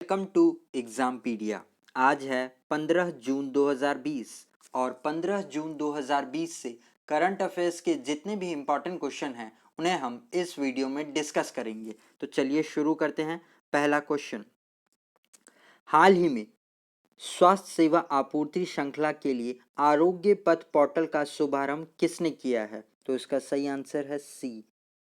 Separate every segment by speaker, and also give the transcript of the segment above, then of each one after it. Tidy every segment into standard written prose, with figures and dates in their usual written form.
Speaker 1: Welcome to एग्जामपीडिया। आज है 15 जून 2020 और 15 जून 2020 से करंट अफेयर्स के जितने भी इम्पोर्टेंट क्वेश्चन हैं उन्हें हम इस वीडियो में डिस्कस करेंगे। तो चलिए शुरू करते हैं। पहला क्वेश्चन, हाल ही में स्वास्थ्य सेवा आपूर्ति श्रृंखला के लिए आरोग्य पथ पोर्टल का शुभारंभ किसने किया है? तो इसका सही आंसर है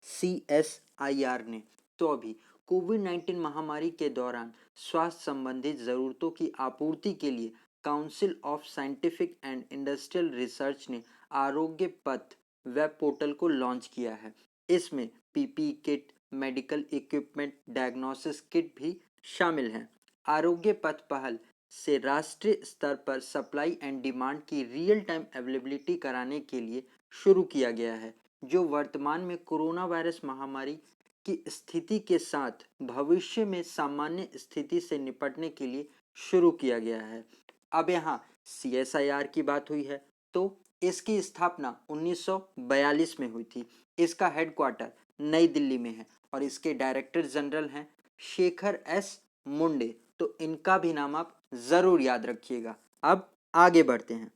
Speaker 1: CSIR ने। तो अभी कोविड-19 महामारी के दौरान स्वास्थ्य संबंधित जरूरतों की आपूर्ति के लिए council of scientific and industrial research ने आरोग्य पथ वेब पोर्टल को लॉन्च किया है। इसमें PPE kit, medical equipment, diagnosis kit भी शामिल हैं। आरोग्य पथ पहल से राष्ट्रीय स्तर पर सप्लाई एंड डिमांड की रियल टाइम अवेलेबिलिटी कराने के लिए शुरू किया गया है, जो वर्तमान में कोरोना वायरस महामारी की स्थिति के साथ भविष्य में सामान्य स्थिति से निपटने के लिए शुरू किया गया है। अब यहाँ CSIR की बात हुई है तो इसकी स्थापना 1942 में हुई थी। इसका हेडक्वार्टर नई दिल्ली में है और इसके डायरेक्टर जनरल हैं शेखर S मुंडे। तो इनका भी नाम आप जरूर याद रखिएगा। अब आगे बढ़ते हैं।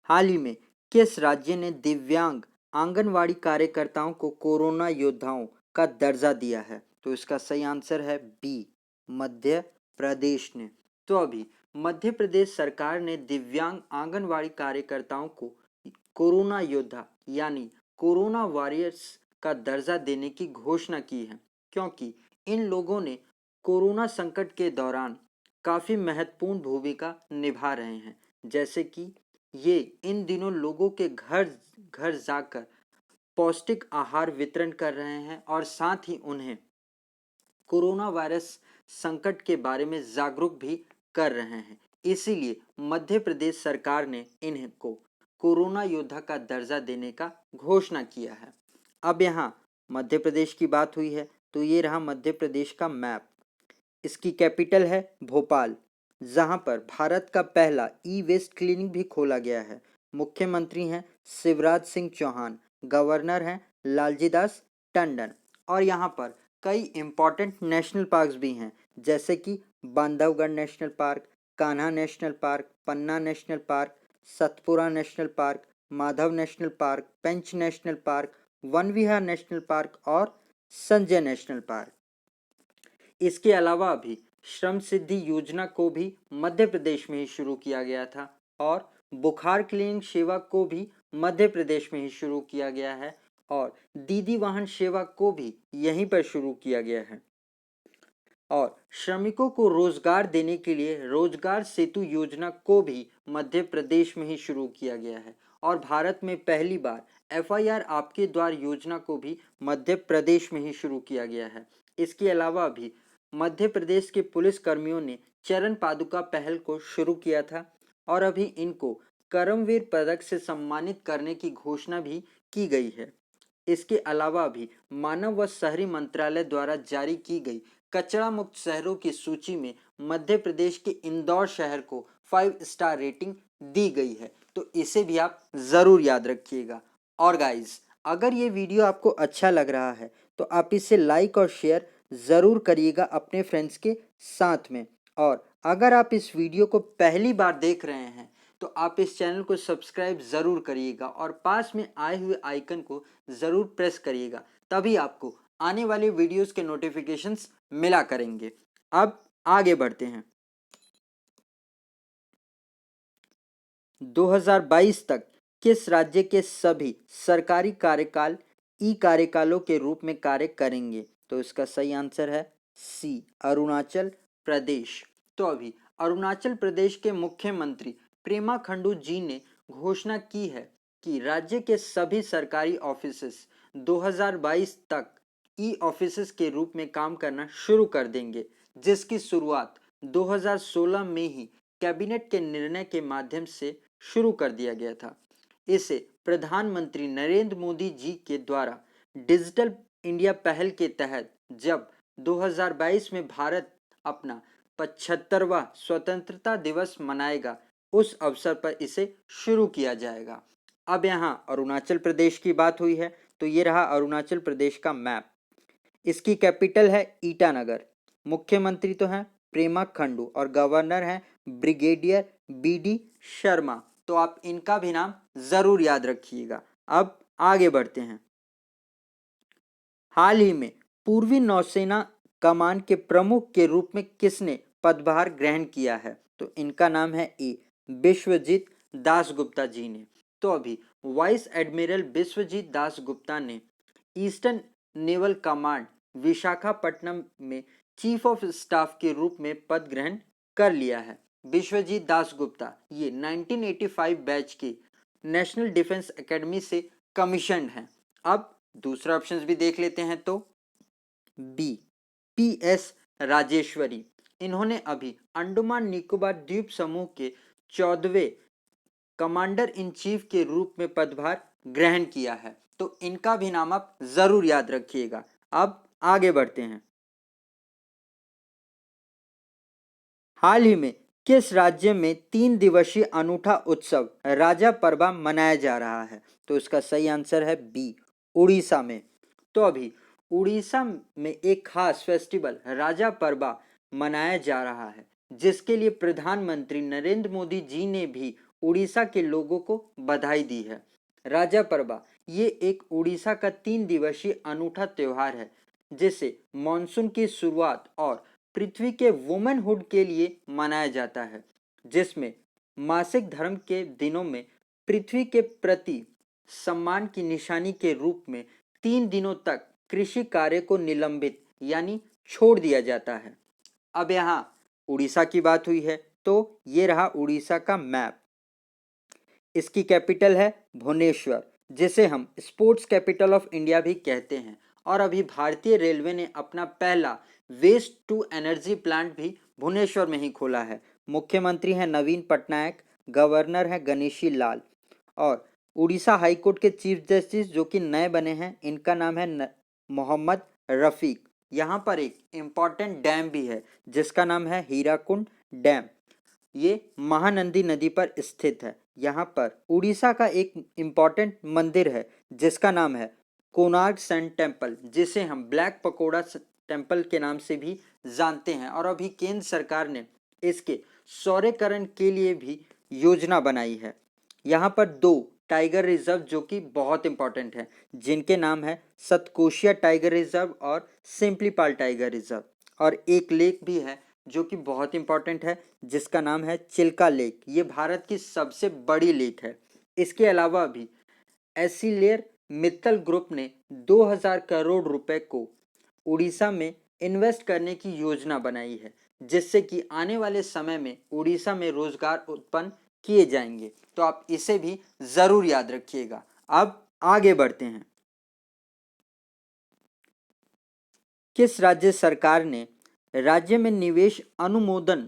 Speaker 1: हाल ही में किस राज्य ने दिव्यांग आंगनवाड़ी कार्यकर्ताओं को कोरोना योद्धाओं का दर्जा दिया है? तो इसका सही आंसर है बी, मध्य प्रदेश ने। तो अभी मध्य प्रदेश सरकार ने दिव्यांग आंगनवाड़ी कार्यकर्ताओं को कोरोना योद्धा यानी कोरोना वॉरियर्स का दर्जा देने की घोषणा की है, क्योंकि इन लोगों ने कोरोना संकट के दौरान काफ़ी महत्वपूर्ण भूमिका निभा रहे हैं। जैसे कि ये इन दिनों लोगों के घर घर जाकर पौष्टिक आहार वितरण कर रहे हैं और साथ ही उन्हें कोरोना वायरस संकट के बारे में जागरूक भी कर रहे हैं। इसीलिए मध्य प्रदेश सरकार ने इन्हें को कोरोना योद्धा का दर्जा देने का घोषणा किया है। अब यहाँ मध्य प्रदेश की बात हुई है तो ये रहा मध्य प्रदेश का मैप। इसकी कैपिटल है भोपाल, जहां पर भारत का पहला ई वेस्ट क्लिनिक भी खोला गया है। मुख्यमंत्री हैं शिवराज सिंह चौहान, गवर्नर हैं लालजी दास टंडन और यहाँ पर कई इम्पॉर्टेंट नेशनल पार्क्स भी हैं, जैसे कि Bandhavgarh national park, Kanha national park, Panna national park, Satpura national park, Madhav national park, Pench national park, Van Vihar national park और संजय नेशनल पार्क। इसके अलावा अभी श्रम सिद्धि योजना को भी मध्य प्रदेश में ही शुरू किया गया था और बुखार क्लीनिंग सेवा को भी मध्य प्रदेश में ही शुरू किया गया है और दीदी वाहन सेवा को भी यहीं पर शुरू किया गया है। और श्रमिकों को रोजगार देने के लिए रोजगार सेतु योजना को भी मध्य प्रदेश में ही शुरू किया गया है और भारत में पहली बार FIR आपके द्वार योजना को भी मध्य प्रदेश में ही शुरू किया गया है। इसके अलावा भी मध्य प्रदेश के पुलिस कर्मियों ने चरण पादुका पहल को शुरू किया था और अभी इनको कर्मवीर पदक से सम्मानित करने की घोषणा भी की गई है। इसके अलावा भी मानव व शहरी मंत्रालय द्वारा जारी की गई कचरा मुक्त शहरों की सूची में मध्य प्रदेश के इंदौर शहर को 5 स्टार रेटिंग दी गई है। तो इसे भी आप ज़रूर याद रखिएगा। और गाइज, अगर ये वीडियो आपको अच्छा लग रहा है तो आप इसे लाइक और शेयर ज़रूर करिएगा अपने फ्रेंड्स के साथ में। और अगर आप इस वीडियो को पहली बार देख रहे हैं तो आप इस चैनल को सब्सक्राइब ज़रूर करिएगा और पास में आए हुए आइकन को ज़रूर प्रेस करिएगा, तभी आपको आने वाले वीडियोस के नोटिफिकेशंस मिला करेंगे। अब आगे बढ़ते हैं। 2022 तक किस राज्य के सभी सरकारी कार्यकाल ई कार्यकालों के रूप में कार्य करेंगे? तो इसका सही आंसर है सी, अरुणाचल प्रदेश। तो अभी अरुणाचल प्रदेश के मुख्यमंत्री प्रेमा खंडू जी ने घोषणा की है कि राज्य के सभी सरकारी ऑफिसेस 2022 तक ई ऑफिसेस के रूप में काम करना शुरू कर देंगे, जिसकी शुरुआत 2016 में ही कैबिनेट के निर्णय के माध्यम से शुरू कर दिया गया था। इसे प्रधानमंत्री नरेंद्र मोदी जी के द्वारा डिजिटल इंडिया पहल के तहत जब 2022 में भारत अपना 75वां स्वतंत्रता दिवस मनाएगा, उस अवसर पर इसे शुरू किया जाएगा। अब यहाँ अरुणाचल प्रदेश की बात हुई है तो ये रहा अरुणाचल प्रदेश का मैप। इसकी कैपिटल है ईटानगर। मुख्यमंत्री तो हैं प्रेमा खंडू और गवर्नर हैं ब्रिगेडियर BD शर्मा। तो आप इनका भी नाम जरूर याद रखिएगा। अब आगे बढ़ते हैं। हाल ही में पूर्वी नौसेना कमान के प्रमुख के रूप में किसने पदभार ग्रहण किया है? तो इनका नाम है ए विश्वजीत दासगुप्ता जी ने। तो अभी वाइस एडमिरल विश्वजीत दासगुप्ता ने ईस्टर्न नेवल कमांड विशाखापट्टनम में चीफ ऑफ स्टाफ के रूप में पद ग्रहण कर लिया है। विश्वजीत दासगुप्ता ये 1985 बैच की नेशनल डिफेंस एकेडमी से कमीशन्ड हैं। अब दूसरा ऑप्शन भी देख लेते हैं। तो बी PS राजेश्वरी, इन्होंने अभी अंडमान निकोबार द्वीप समूह के 14वें कमांडर इन चीफ के रूप में पदभार ग्रहण किया है। तो इनका भी नाम आप जरूर याद रखिएगा। अब आगे बढ़ते हैं। हाल ही में किस राज्य में 3 दिवसीय अनूठा उत्सव राजा परबा मनाया जा रहा है? तो इसका सही आंसर है बी उड़ीसा में। तो अभी उड़ीसा में एक खास फेस्टिवल राजा परबा मनाया जा रहा है, जिसके लिए प्रधानमंत्री नरेंद्र मोदी जी ने भी उड़ीसा के लोगों को बधाई दी है। राजा परबा ये एक उड़ीसा का 3 दिवसीय अनूठा त्योहार है, जिसे मानसून की शुरुआत और पृथ्वी के वुमेनहुड के लिए मनाया जाता है, जिसमें मासिक धर्म के दिनों में पृथ्वी के प्रति सम्मान की निशानी के रूप में 3 दिनों तक कृषि कार्य को निलंबित यानी छोड़ दिया जाता है। अब यहाँ उड़ीसा की बात हुई है, तो ये रहा उड़ीसा का मैप। इसकी कैपिटल है भुवनेश्वर, जिसे हम स्पोर्ट्स कैपिटल ऑफ इंडिया भी कहते हैं। और अभी भारतीय रेलवे ने अपना पहला वेस्ट टू एनर्जी प्लांट भी भुवनेश्वर में ही खोला है। मुख्यमंत्री हैं नवीन पटनायक, गवर्नर हैं गणेशी लाल, और उड़ीसा हाईकोर्ट के चीफ जस्टिस जो कि नए बने हैं, इनका नाम है मोहम्मद रफीक। यहाँ पर एक इम्पॉर्टेंट डैम भी है जिसका नाम है हीराकुंड डैम। ये महानंदी नदी पर स्थित है। यहाँ पर उड़ीसा का एक इम्पॉर्टेंट मंदिर है जिसका नाम है कोणार्क सन टेम्पल, जिसे हम ब्लैक पकोड़ा टेम्पल के नाम से भी जानते हैं। और अभी केंद्र सरकार ने इसके सौर्यकरण के लिए भी योजना बनाई है। यहाँ पर 2 टाइगर रिजर्व जो कि बहुत इंपॉर्टेंट है, जिनके नाम है सतकोशिया टाइगर रिजर्व और सिंपलीपाल टाइगर रिजर्व। और एक लेक भी है जो कि बहुत इंपॉर्टेंट है, जिसका नाम है चिल्का लेक। ये भारत की सबसे बड़ी लेक है। इसके अलावा भी एसिलेयर मित्तल ग्रुप ने 2000 करोड़ रुपए को उड़ीसा में इन्वेस्ट करने की योजना बनाई है, जिससे कि आने वाले समय में उड़ीसा में रोजगार उत्पन्न किए जाएंगे। तो आप इसे भी जरूर याद रखिएगा। अब आगे बढ़ते हैं। किस राज्य सरकार ने राज्य में निवेश अनुमोदन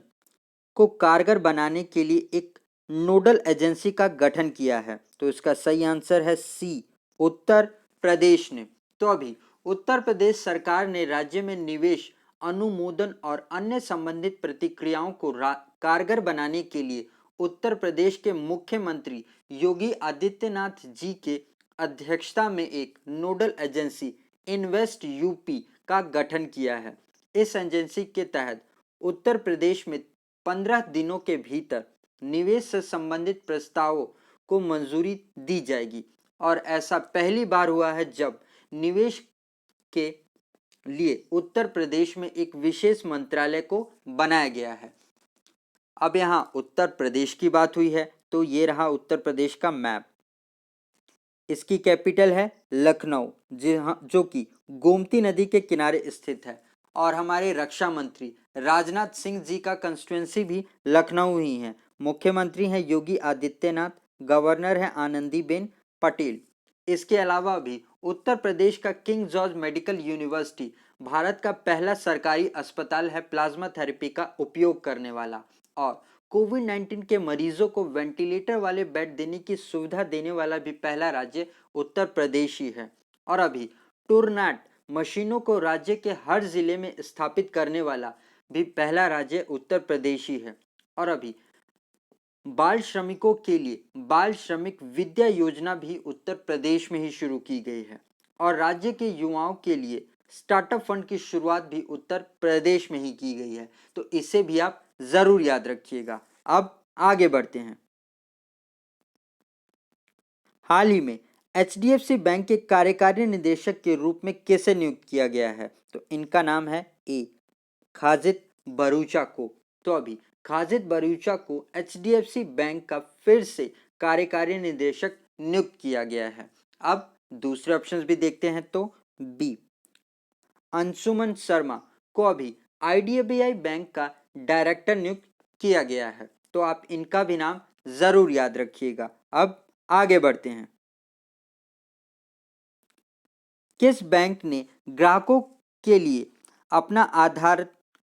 Speaker 1: को कारगर बनाने के लिए एक नोडल एजेंसी का गठन किया है? तो इसका सही आंसर है सी उत्तर प्रदेश ने। तो अभी उत्तर प्रदेश सरकार ने राज्य में निवेश अनुमोदन और अन्य संबंधित प्रतिक्रियाओं को कारगर बनाने के लिए उत्तर प्रदेश के मुख्यमंत्री योगी आदित्यनाथ जी के अध्यक्षता में एक नोडल एजेंसी इन्वेस्ट यूपी का गठन किया है। इस एजेंसी के तहत उत्तर प्रदेश में 15 दिनों के भीतर निवेश से संबंधित प्रस्तावों को मंजूरी दी जाएगी। और ऐसा पहली बार हुआ है जब निवेश के लिए उत्तर प्रदेश में एक विशेष मंत्रालय को बनाया गया है। अब यहाँ उत्तर प्रदेश की बात हुई है, तो ये रहा उत्तर प्रदेश का मैप। इसकी कैपिटल है लखनऊ, जो कि गोमती नदी के किनारे स्थित है। और हमारे रक्षा मंत्री राजनाथ सिंह जी का कंस्टिट्यूंसी भी लखनऊ ही है। मुख्यमंत्री हैं योगी आदित्यनाथ, गवर्नर हैं आनंदीबेन पटेल। इसके अलावा भी उत्तर प्रदेश का king George medical university Bharat का पहला सरकारी अस्पताल है प्लाज्मा थेरेपी का उपयोग करने वाला। और कोविड-19 के मरीजों को वेंटिलेटर वाले बेड देने की सुविधा देने वाला भी पहला राज्य उत्तर प्रदेश ही है। और अभी टूरनैट मशीनों को राज्य के हर जिले में स्थापित करने वाला भी पहला राज्य उत्तर प्रदेश ही है। और अभी बाल श्रमिकों के लिए बाल श्रमिक विद्या योजना भी उत्तर प्रदेश में ही शुरू की गई है। और राज्य के युवाओं के लिए स्टार्टअप फंड की शुरुआत भी उत्तर प्रदेश में ही की गई है, तो इसे भी आप जरूर याद रखिएगा। अब आगे बढ़ते हैं। हाल ही में एचडीएफसी बैंक के कार्यकारी निदेशक के रूप में किसे नियुक्त किया गया है? तो इनका नाम है ए खाजिद बरूचा को। तो अभी खाजिद बरूचा को एचडीएफसी बैंक का फिर से कार्यकारी निदेशक नियुक्त किया गया है। अब दूसरे ऑप्शंस भी देखते हैं। तो बी अंशुमन शर्मा को अभी आईडीबीआई बैंक का डायरेक्टर नियुक्त किया गया है, तो आप इनका भी नाम जरूर याद रखिएगा। अब आगे बढ़ते हैं। किस बैंक ने ग्राहकों के लिए अपना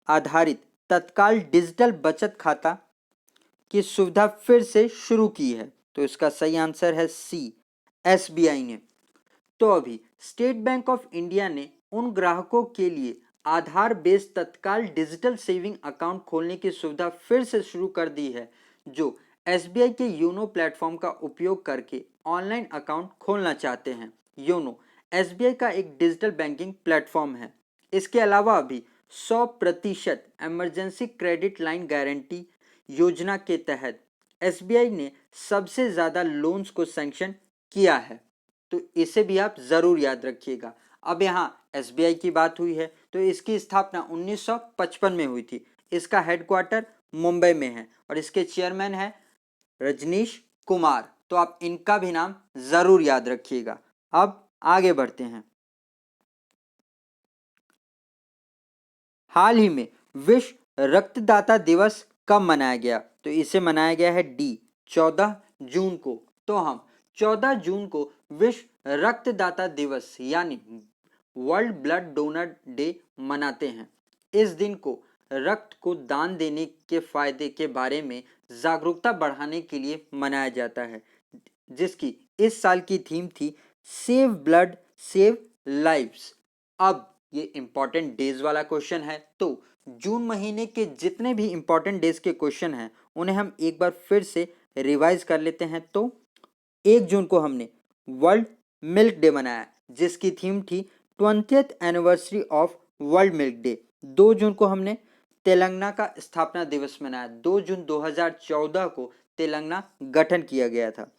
Speaker 1: आधारित तत्काल डिजिटल बचत खाता की सुविधा फिर से शुरू की है? तो इसका सही आंसर है सी एसबीआई ने। तो अभी स्टेट बैंक ऑफ इंडिया ने उन ग्राहकों के लिए आधार बेस्ड तत्काल डिजिटल सेविंग अकाउंट खोलने की सुविधा फिर से शुरू कर दी है, जो एसबीआई के योनो प्लेटफॉर्म का उपयोग करके ऑनलाइन अकाउंट खोलना चाहते हैं। योनो एसबीआई का एक डिजिटल बैंकिंग प्लेटफॉर्म है। इसके अलावा अभी 100% इमरजेंसी क्रेडिट लाइन गारंटी योजना के तहत एसबीआई ने सबसे ज़्यादा लोन्स को सैंक्शन किया है, तो इसे भी आप ज़रूर याद रखिएगा। अब यहाँ एसबीआई की बात हुई है, तो इसकी स्थापना 1955 में हुई थी। इसका हेडक्वार्टर मुंबई में है और इसके चेयरमैन है रजनीश कुमार, तो आप इनका भी नाम ज़रूर याद रखिएगा। अब आगे बढ़ते हैं। हाल ही में विश्व रक्तदाता दिवस कब मनाया गया? तो इसे मनाया गया है डी 14 जून को। तो हम 14 जून को विश्व रक्तदाता दिवस यानी वर्ल्ड ब्लड डोनर डे मनाते हैं। इस दिन को रक्त को दान देने के फायदे के बारे में जागरूकता बढ़ाने के लिए मनाया जाता है, जिसकी इस साल की थीम थी सेव ब्लड सेव लाइव्स। अब ये इंपॉर्टेंट डेज वाला क्वेश्चन है, तो जून महीने के जितने भी इंपॉर्टेंट डेज के क्वेश्चन हैं उन्हें हम एक बार फिर से रिवाइज कर लेते हैं। तो 1 जून को हमने वर्ल्ड मिल्क डे मनाया, जिसकी थीम थी 20th anniversary of world milk day. 2 जून को हमने तेलंगाना का स्थापना दिवस मनाया। 2 जून 2014 को तेलंगाना गठन किया गया था।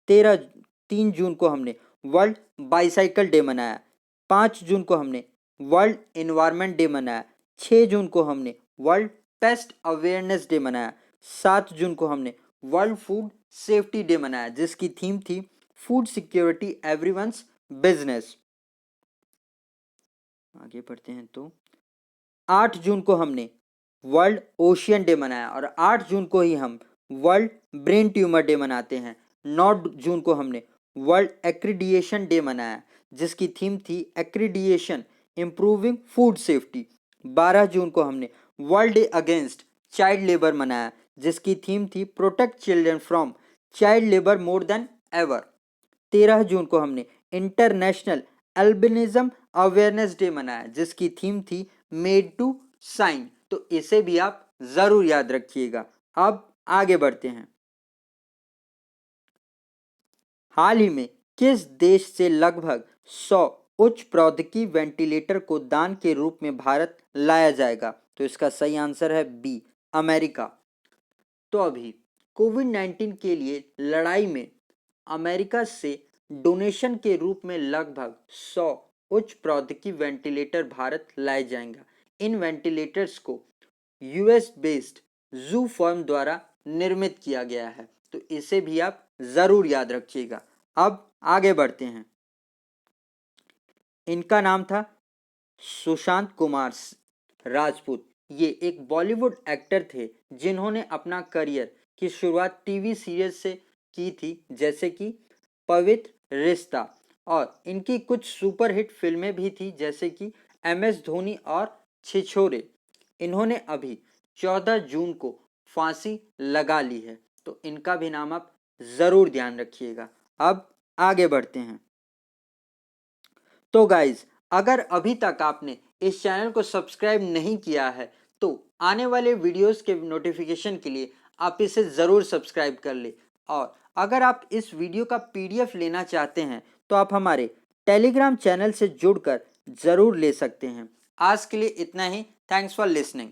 Speaker 1: 3 जून को हमने वर्ल्ड बाईसाइकिल डे मनाया। 5 जून को हमने वर्ल्ड एनवायरनमेंट डे मनाया। 6 जून को हमने वर्ल्ड पेस्ट अवेयरनेस डे मनाया। 7 जून को हमने वर्ल्ड फूड सेफ्टी डे मनाया, जिसकी थीम थी फूड सिक्योरिटी एवरीवन्स बिजनेस। आगे बढ़ते हैं। तो 8 जून को हमने वर्ल्ड ओशियन डे मनाया और 8 जून को ही हम वर्ल्ड ब्रेन ट्यूमर डे मनाते हैं। 9 जून को हमने वर्ल्ड एक्रीडिएशन डे मनाया, जिसकी थीम थी एक्रीडिएशन इम्प्रूविंग फूड सेफ्टी। 12 जून को हमने world day against child labour मनाया, जिसकी थीम थी protect children from child labour more than ever. 13 जून को हमने इंटरनेशनल एल्बिनिज्म अवेयरनेस डे मनाया, जिसकी थीम थी मेड टू साइन, तो इसे भी आप जरूर याद रखिएगा। अब आगे बढ़ते हैं। हाल ही में किस देश से लगभग 100 उच्च प्रौद्योगिकी वेंटिलेटर को दान के रूप में भारत लाया जाएगा? तो इसका सही आंसर है बी अमेरिका। तो अभी कोविड-19 के लिए लड़ाई में अमेरिका से डोनेशन के रूप में लगभग 100 उच्च प्रौद्योगिकी वेंटिलेटर भारत लाए जाएंगे। इन वेंटिलेटर्स को यूएस बेस्ड जू फर्म द्वारा निर्मित किया गया है, तो इसे भी आप जरूर याद रखिएगा। अब आगे बढ़ते हैं। इनका नाम था सुशांत कुमार राजपूत। ये एक बॉलीवुड एक्टर थे जिन्होंने अपना करियर की शुरुआत टीवी सीरियल से की थी, जैसे कि पवित्र रिश्ता, और इनकी कुछ सुपरहिट फिल्में भी थी जैसे कि एमएस धोनी और छिछोरे। इन्होंने अभी 14 जून को फांसी लगा ली है, तो इनका भी नाम आप ज़रूर ध्यान रखिएगा। अब आगे बढ़ते हैं। तो गाइज, अगर अभी तक आपने इस चैनल को सब्सक्राइब नहीं किया है तो आने वाले वीडियोस के नोटिफिकेशन के लिए आप इसे ज़रूर सब्सक्राइब कर ले। और अगर आप इस वीडियो का पीडीएफ लेना चाहते हैं तो आप हमारे टेलीग्राम चैनल से जुड़कर ज़रूर ले सकते हैं। आज के लिए इतना ही। Thanks for listening.